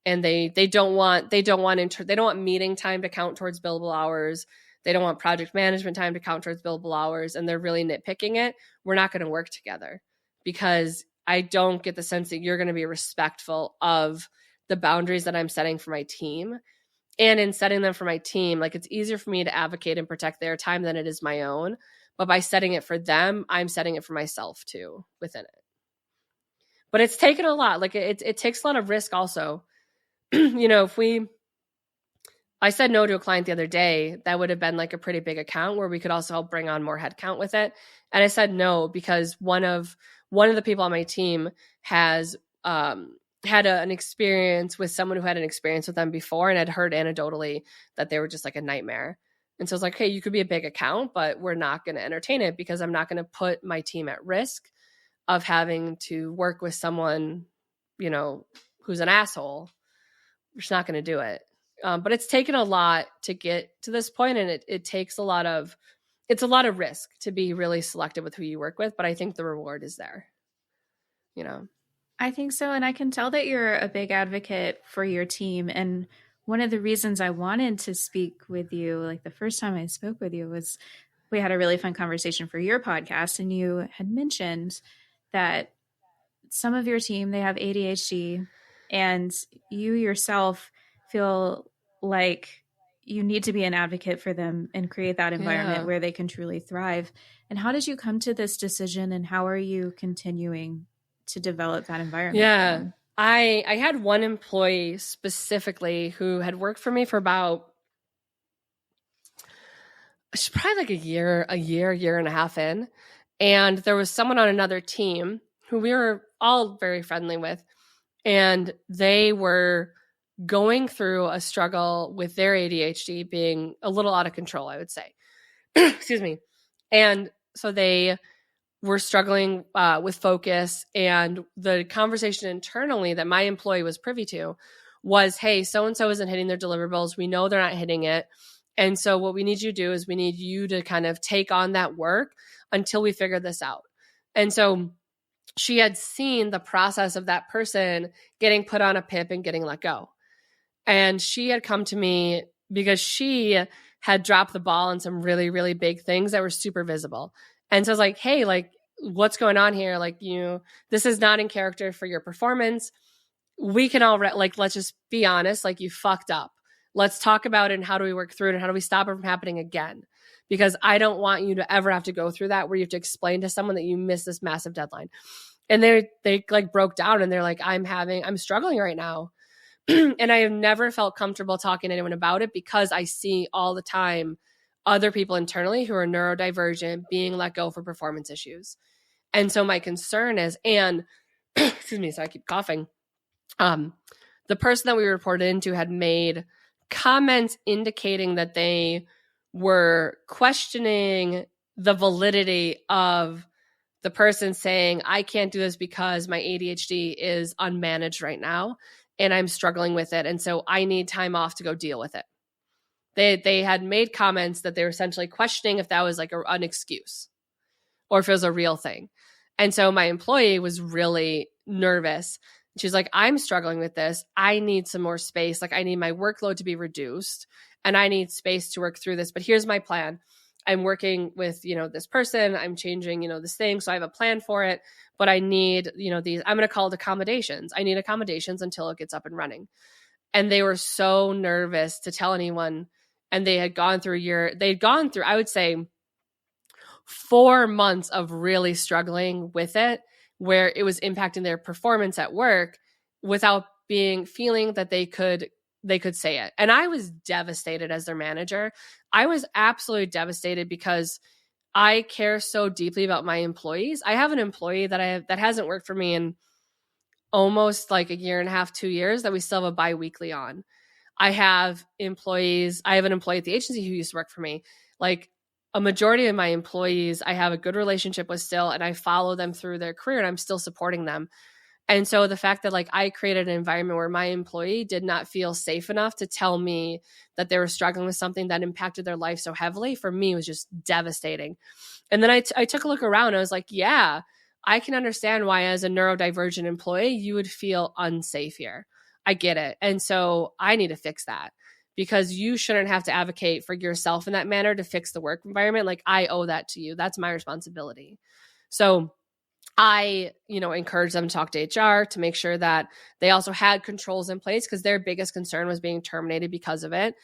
and they don't want meeting time to count towards billable hours, they don't want project management time to count towards billable hours, and they're really nitpicking it, we're not going to work together because I don't get the sense that you're going to be respectful of the boundaries that I'm setting for my team. And in setting them for my team, like it's easier for me to advocate and protect their time than it is my own. But by setting it for them, I'm setting it for myself too within it. But it's taken a lot. Like it takes a lot of risk also. I said no to a client the other day, that would have been like a pretty big account where we could also help bring on more headcount with it. And I said no because one of the people on my team has had an experience with someone who had an experience with them before and had heard anecdotally that they were just like a nightmare. And so I was like, hey, you could be a big account, but we're not going to entertain it because I'm not going to put my team at risk of having to work with someone, who's an asshole. We're just not going to do it. But it's taken a lot to get to this point, and it takes a lot of risk to be really selective with who you work with. But I think the reward is there. I think so. And I can tell that you're a big advocate for your team. And one of the reasons I wanted to speak with you, like the first time I spoke with you, was we had a really fun conversation for your podcast. And you had mentioned that some of your team, they have ADHD, and you yourself feel like you need to be an advocate for them and create that environment where they can truly thrive. And how did you come to this decision, and how are you continuing to develop that environment? Yeah. I had one employee specifically who had worked for me for about probably like a year and a half in. And there was someone on another team who we were all very friendly with. And they were going through a struggle with their ADHD being a little out of control, I would say. Excuse me. And so they were struggling with focus. And the conversation internally that my employee was privy to was, hey, so-and-so isn't hitting their deliverables. We know they're not hitting it. And so what we need you to do is we need you to kind of take on that work until we figure this out. And so she had seen the process of that person getting put on a PIP and getting let go. And she had come to me because she had dropped the ball on some really, really big things that were super visible. And so I was like, hey, like, what's going on here? Like, this is not in character for your performance. We can all, let's just be honest. Like, you fucked up. Let's talk about it and how do we work through it and how do we stop it from happening again? Because I don't want you to ever have to go through that where you have to explain to someone that you missed this massive deadline. And they like broke down and they're like, I'm struggling right now. And I have never felt comfortable talking to anyone about it because I see all the time other people internally who are neurodivergent being let go for performance issues. And so my concern is, and excuse me, so I keep coughing. The person that we reported into had made comments indicating that they were questioning the validity of the person saying, I can't do this because my ADHD is unmanaged right now and I'm struggling with it. And so I need time off to go deal with it. They had made comments that they were essentially questioning if that was like an excuse or if it was a real thing. And so my employee was really nervous. She's like, I'm struggling with this. I need some more space. Like, I need my workload to be reduced and I need space to work through this. But here's my plan. I'm working with, this person. I'm changing, this thing. So I have a plan for it. But I need, these, I'm going to call it accommodations. I need accommodations until it gets up and running. And they were so nervous to tell anyone. And they had gone through I would say, 4 months of really struggling with it, where it was impacting their performance at work without feeling that they could say it. And I was devastated as their manager. I was absolutely devastated because I care so deeply about my employees. I have an employee that hasn't worked for me in almost like a year and a half, 2 years, that we still have a bi-weekly on. I have an employee at the agency who used to work for me. Like, a majority of my employees, I have a good relationship with still, and I follow them through their career, and I'm still supporting them. And so the fact that like I created an environment where my employee did not feel safe enough to tell me that they were struggling with something that impacted their life so heavily, for me was just devastating. And then I took a look around. I was like, yeah, I can understand why as a neurodivergent employee, you would feel unsafe here. I get it. And so I need to fix that, because you shouldn't have to advocate for yourself in that manner to fix the work environment. Like, I owe that to you. That's my responsibility. So I, encouraged them to talk to HR to make sure that they also had controls in place, because their biggest concern was being terminated because of it.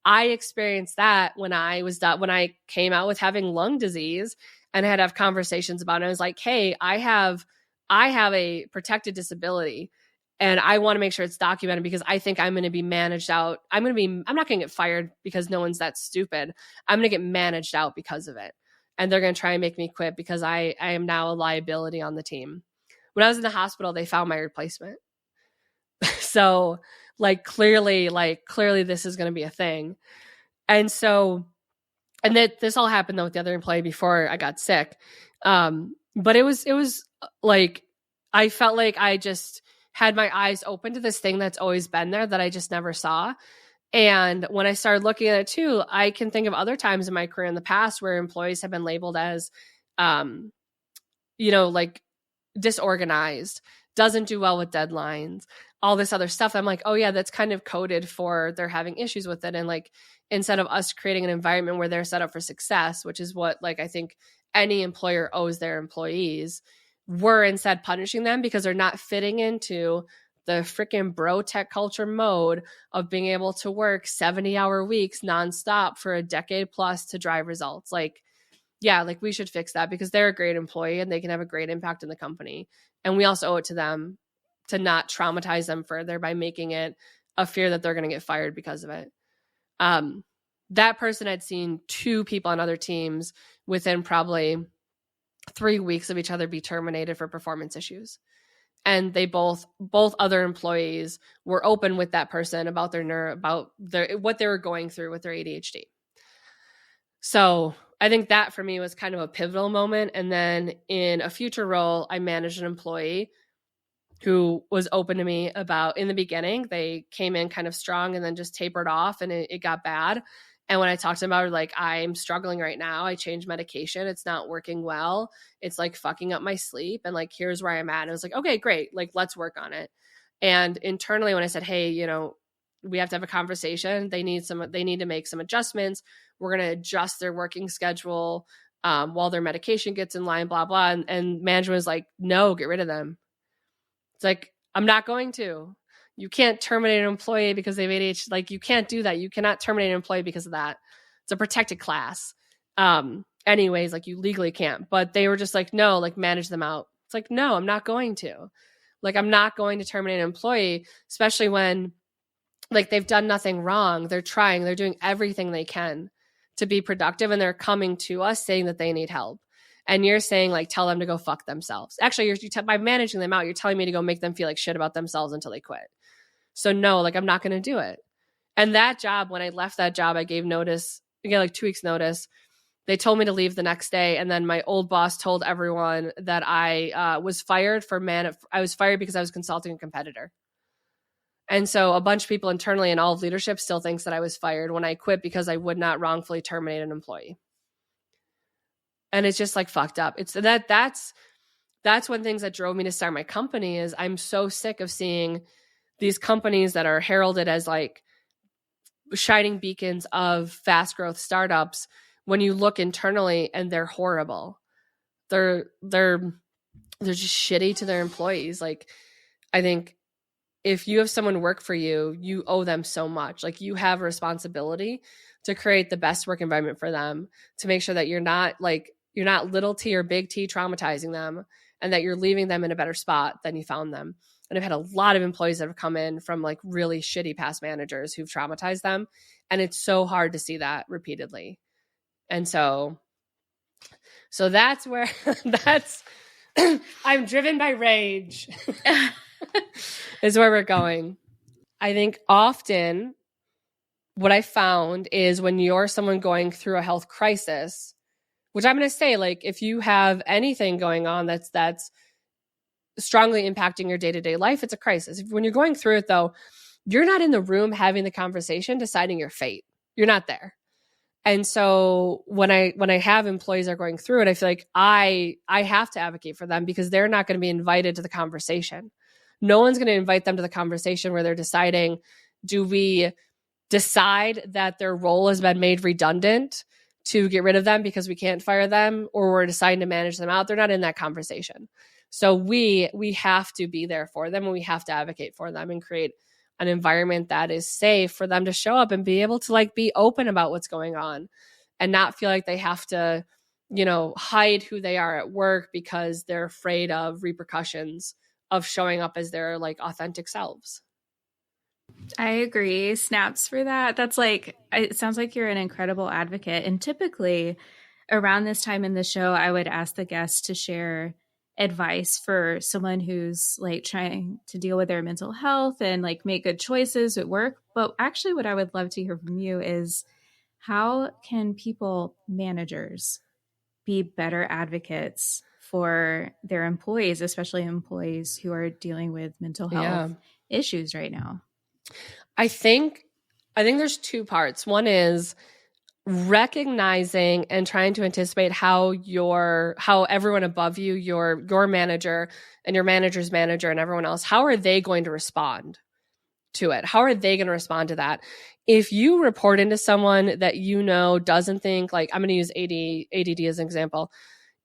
I experienced that when I came out with having lung disease, and I had to have conversations about it. I was like, hey, I have a protected disability, and I want to make sure it's documented, because I think I'm going to be managed out. I'm not going to get fired because no one's that stupid. I'm going to get managed out because of it. And they're going to try and make me quit because I am now a liability on the team. When I was in the hospital, they found my replacement. So clearly this is going to be a thing. And so, and that this all happened though with the other employee before I got sick. But it was like, I felt like I just had my eyes open to this thing that's always been there that I just never saw. And when I started looking at it too, I can think of other times in my career in the past where employees have been labeled as, disorganized, doesn't do well with deadlines, all this other stuff. I'm like, oh yeah, that's kind of coded for they're having issues with it. And like, instead of us creating an environment where they're set up for success, which is what I think any employer owes their employees, we're instead punishing them because they're not fitting into the freaking bro tech culture mode of being able to work 70-hour weeks nonstop for a decade plus to drive results. We should fix that, because they're a great employee and they can have a great impact in the company. And we also owe it to them to not traumatize them further by making it a fear that they're going to get fired because of it. That person had seen 2 people on other teams within probably 3 weeks of each other be terminated for performance issues. And they both other employees were open with that person about what they were going through with their ADHD. So I think that for me was kind of a pivotal moment. And then in a future role, I managed an employee who was open to me about, in the beginning, they came in kind of strong and then just tapered off, and it got bad. And when I talked to them about it, like, I'm struggling right now. I changed medication. It's not working well. It's like fucking up my sleep. And like, here's where I'm at. And I was like, okay, great. Like, let's work on it. And internally, when I said, hey, we have to have a conversation. They need to make some adjustments. We're going to adjust their working schedule while their medication gets in line, blah, blah. And management was like, no, get rid of them. It's like, I'm not going to. You can't terminate an employee because they've ADHD. Like, you can't do that. You cannot terminate an employee because of that. It's a protected class. Anyways, like, you legally can't. But they were just like, no, like, manage them out. It's like, no, I'm not going to. Like, I'm not going to terminate an employee, especially when like they've done nothing wrong. They're trying. They're doing everything they can to be productive, and they're coming to us saying that they need help. And you're saying, like, tell them to go fuck themselves. Actually, by managing them out, you're telling me to go make them feel like shit about themselves until they quit. So no, like, I'm not going to do it. And that job, when I left that job, I gave notice, like 2 weeks notice. They told me to leave the next day. And then my old boss told everyone that I was fired I was fired because I was consulting a competitor. And so a bunch of people internally and all of leadership still thinks that I was fired when I quit because I would not wrongfully terminate an employee. And it's just like fucked up. That's one things that drove me to start my company. Is I'm so sick of seeing these companies that are heralded as like shining beacons of fast growth startups, when you look internally and they're horrible. They're just shitty to their employees. Like, I think if you have someone work for you, you owe them so much. Like, you have a responsibility to create the best work environment for them, to make sure that you're not like you're not little t or big T traumatizing them, and that you're leaving them in a better spot than you found them. And I've had a lot of employees that have come in from like really shitty past managers who've traumatized them. And it's so hard to see that repeatedly. And so that's where I'm driven by rage is where we're going. I think often what I found is when you're someone going through a health crisis, which I'm going to say, like, if you have anything going on that's strongly impacting your day-to-day life, it's a crisis. When you're going through it, though, you're not in the room having the conversation, deciding your fate. You're not there. And so when I have employees that are going through it, I feel like I have to advocate for them because they're not going to be invited to the conversation. No one's going to invite them to the conversation where they're deciding, do we decide that their role has been made redundant to get rid of them because we can't fire them, or we're deciding to manage them out? They're not in that conversation. So we have to be there for them, and we have to advocate for them and create an environment that is safe for them to show up and be able to like be open about what's going on and not feel like they have to, hide who they are at work because they're afraid of repercussions of showing up as their like authentic selves. I agree. Snaps for that. That's like, it sounds like you're an incredible advocate. And typically around this time in the show, I would ask the guests to share advice for someone who's like trying to deal with their mental health and like make good choices at work. But actually what I would love to hear from you is, how can managers be better advocates for their employees, especially employees who are dealing with mental health issues right now? I think there's two parts. One is recognizing and trying to anticipate how everyone above you, your manager and your manager's manager and everyone else, how are they going to respond to it? How are they going to respond to that? If you report into someone that doesn't think, like, I'm going to use ADD as an example.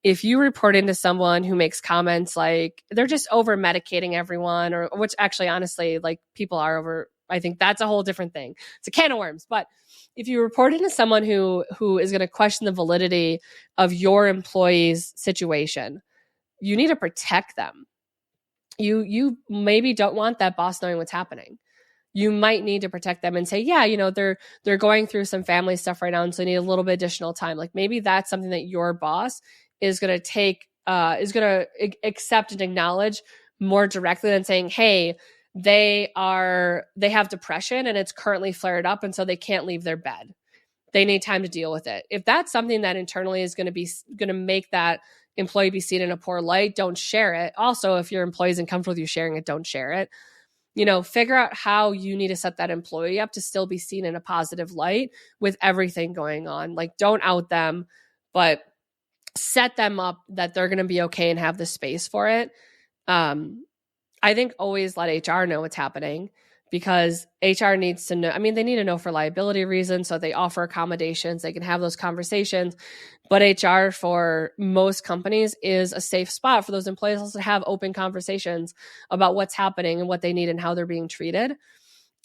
If you report into someone who makes comments like they're just over medicating everyone, or which actually honestly, like, people are over, I think that's a whole different thing. It's a can of worms. But if you report into someone who is going to question the validity of your employee's situation, you need to protect them. You maybe don't want that boss knowing what's happening. You might need to protect them and say, they're going through some family stuff right now, and so they need a little bit additional time. Like, maybe that's something that your boss is going to accept and acknowledge more directly than saying, hey, they have depression and it's currently flared up, and so they can't leave their bed. They need time to deal with it. If that's something that internally is going to make that employee be seen in a poor light, don't share it. Also, if your employee isn't comfortable with you sharing it, don't share it. Figure out how you need to set that employee up to still be seen in a positive light with everything going on. Like, don't out them, but set them up that they're going to be okay and have the space for it. I think always let HR know what's happening, because HR needs to know. I mean, they need to know for liability reasons, so they offer accommodations. They can have those conversations. But HR for most companies is a safe spot for those employees also to have open conversations about what's happening and what they need and how they're being treated.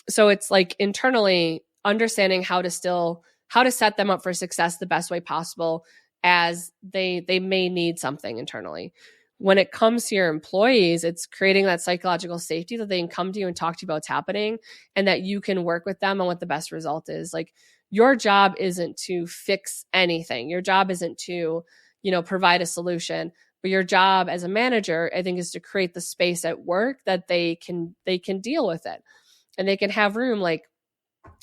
So it's like internally understanding how to set them up for success the best way possible, as they may need something internally. When it comes to your employees, it's creating that psychological safety that they can come to you and talk to you about what's happening, and that you can work with them on what the best result is. Like, your job isn't to fix anything. Your job isn't to, provide a solution. But your job as a manager, I think, is to create the space at work that they can deal with it, and they can have room. Like,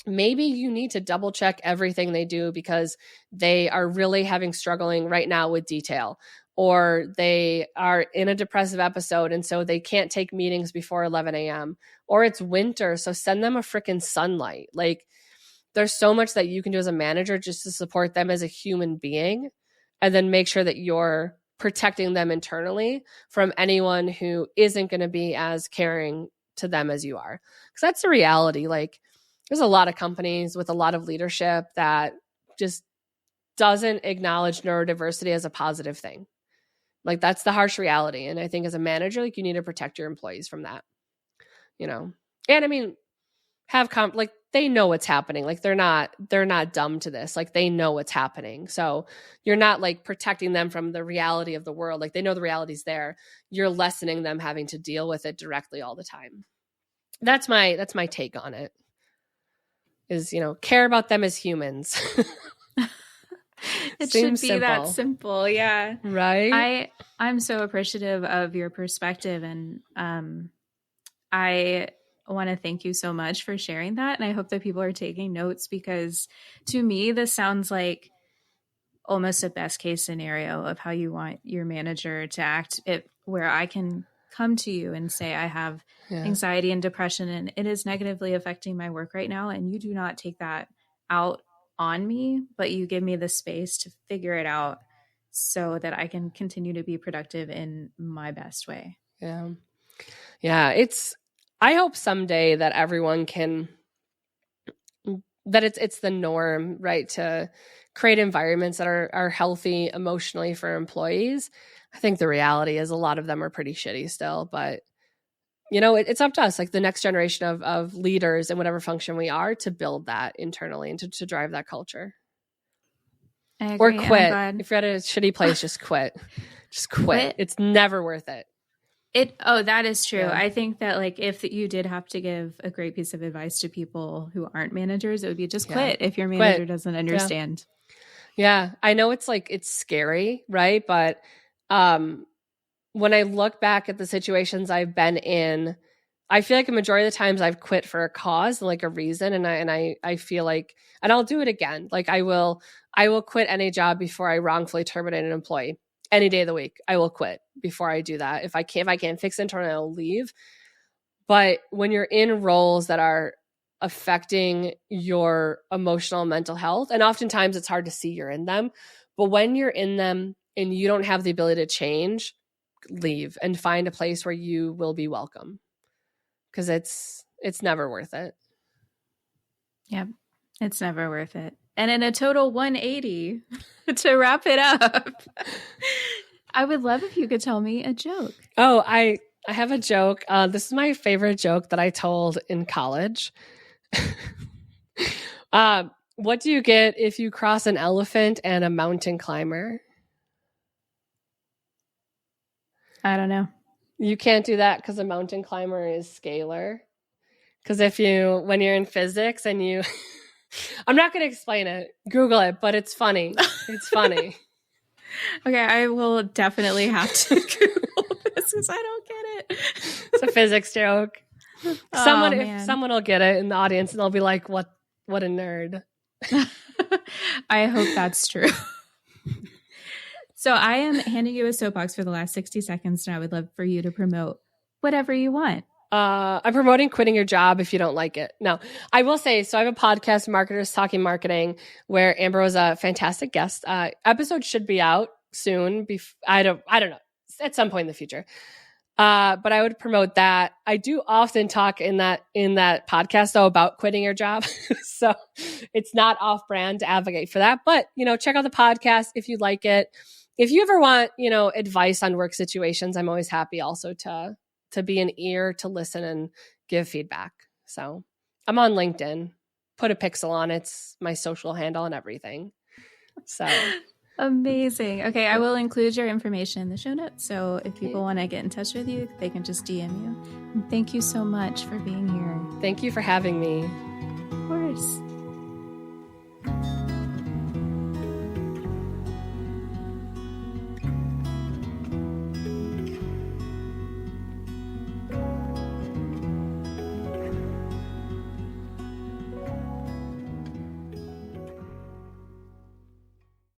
maybe you need to double check everything they do because they are really struggling right now with detail, or they are in a depressive episode and so they can't take meetings before 11 a.m. Or it's winter, so send them a freaking sunlight. Like, there's so much that you can do as a manager just to support them as a human being, and then make sure that you're protecting them internally from anyone who isn't going to be as caring to them as you are. Because that's the reality. Like, there's a lot of companies with a lot of leadership that just doesn't acknowledge neurodiversity as a positive thing. Like, that's the harsh reality. And I think as a manager, like, you need to protect your employees from that, And I mean, they know what's happening. Like they're not dumb to this. Like they know what's happening. So you're not like protecting them from the reality of the world. Like they know the reality's there. You're lessening them having to deal with it directly all the time. That's my take on it. Is, care about them as humans. It should be that simple. Yeah. Right. I'm so appreciative of your perspective, and I want to thank you so much for sharing that. And I hope that people are taking notes, because to me, this sounds like almost a best case scenario of how you want your manager to act, where I can come to you and say, I have anxiety and depression, and it is negatively affecting my work right now. And you do not take that out on me, but you give me the space to figure it out so that I can continue to be productive in my best way. Yeah. Yeah. I hope someday that everyone can, that it's the norm, right? To create environments that are healthy emotionally for employees. I think the reality is a lot of them are pretty shitty still, but it's up to us, like the next generation of leaders in whatever function we are, to build that internally and to drive that culture. I agree. Or quit. If you're at a shitty place, just quit. Just quit. It's never worth it. That is true. Yeah. I think that like if you did have to give a great piece of advice to people who aren't managers, it would be just quit if your manager doesn't understand. Yeah. I know it's scary, right? But when I look back at the situations I've been in, I feel like a majority of the times I've quit for a cause, like a reason. And I feel like, and I'll do it again. Like I will quit any job before I wrongfully terminate an employee. Any day of the week, I will quit before I do that. If I can't fix it internally, I'll leave. But when you're in roles that are affecting your emotional and mental health, and oftentimes it's hard to see you're in them, but when you're in them and you don't have the ability to change, leave and find a place where you will be welcome, because it's never worth it. Yep, it's never worth it. And in a total 180 to wrap it up, I would love if you could tell me a joke. Oh, I have a joke. This is my favorite joke that I told in college. What do you get if you cross an elephant and a mountain climber? I don't know. You can't do that because a mountain climber is scalar. Because when you're in physics and you, I'm not going to explain it. Google it, but it's funny. It's funny. Okay, I will definitely have to Google this because I don't get it. It's a physics joke. Someone will get it in the audience and they'll be like, what a nerd. I hope that's true. So I am handing you a soapbox for the last 60 seconds, and I would love for you to promote whatever you want. I'm promoting quitting your job if you don't like it. No, I will say, so I have a podcast, Marketers Talking Marketing, where Amber was a fantastic guest. Episode should be out soon. I don't know, at some point in the future. But I would promote that. I do often talk in that podcast though about quitting your job. So it's not off brand to advocate for that, but check out the podcast if you like it. If you ever want, advice on work situations, I'm always happy also to be an ear to listen and give feedback. So I'm on LinkedIn, put a pixel on it. It's my social handle and everything. So amazing. Okay, I will include your information in the show notes. So if people want to get in touch with you, they can just DM you. And thank you so much for being here. Thank you for having me. Of course.